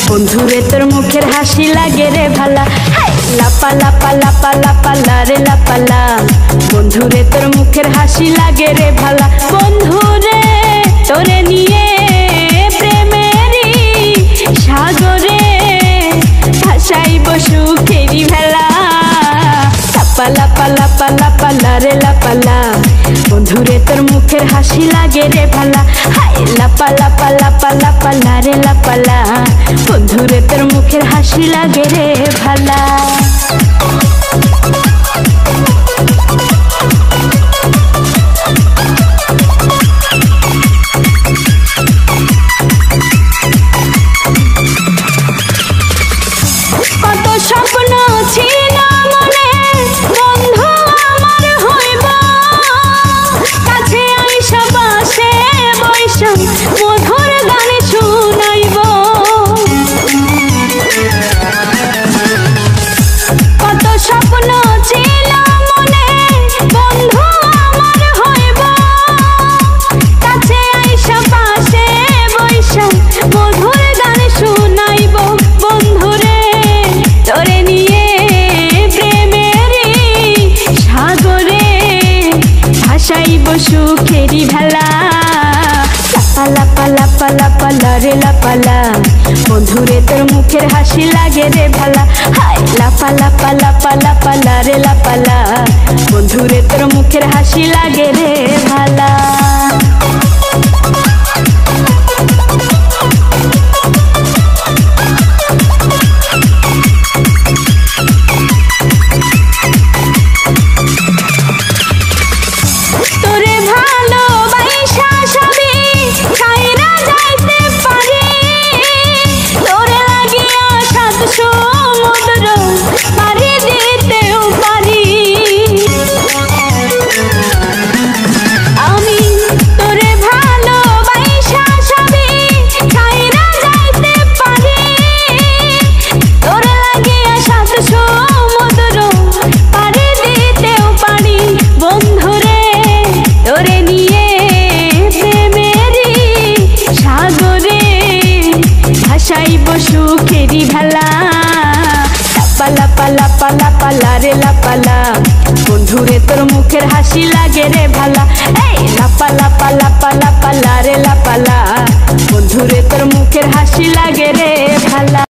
বন্ধুরে তোর মুখের হাসি লাগে রে ভালা। লাপা লাপা লাপা লাপা লারে লাপালা, বন্ধুরে তোর মুখের হাসি লাগে রে ভালা। বন্ধুরে তোরে নিয়ে প্রেমেরই সাগরে ভাসাইব সুখেরই ভেলা। লাপা লাপা লাপা লাপা লারে লাপালা, বন্ধুরে তোর মুখের হাসি লাগে রে ভালা। লাপা লাপা লাপা লাপা লারে লাপালা, বন্ধুরে তোর মুখের হাসি লাগে রে ভালা। কত স্বপ্ন ছিল মনে বন্ধু আমার হইব, কাছে আইসা বাসে বৈশা মধুর গান শুনাইব। কত স্বপ্ন ছিল মনে বন্ধু আমার হইব, কাছে আইসা বাসে বৈশা মধুর গান শুনাইব। বন্ধুরে তোরে নিয়ে প্রেমেরই সাগরে ভাসাইব সুখেরই ভেলা। লাপা লাপা লাপা লাপা লারে লাপালা, বন্ধুরে তোর মুখের হাসি লাগে রে ভালা। লাপা লাপা লাপা লাপা লারে লাপালা, বন্ধুরে তোর মুখের হাসি লাগে রে ভালা। তোরে ভালোবাসা সবই ছাইরা যাইতে পারি, তোরে লাগিয়া সাত সমুদ্র পাড়ি দিতেও পারি। আমি তোরে ভালোবাসা সবই ছাইরা যাইতে পারি, তোরে লাগিয়া সাত সমুদ্র পাড়ি দিতেও পারি। বন্ধুরে তোরে নিয়ে প্রেমেরই সাগরে ভাসাইব সুখেরই ভেলা। লাপা লাপা লাপা লাপা লারে লাপালা, বন্ধুরে তোর মুখের হাসি লাগে রে ভালা। লাপা লাপা লাপা লাপা লারে লাপালা, বন্ধুরে তোর মুখের হাসি লাগে রে ভালা।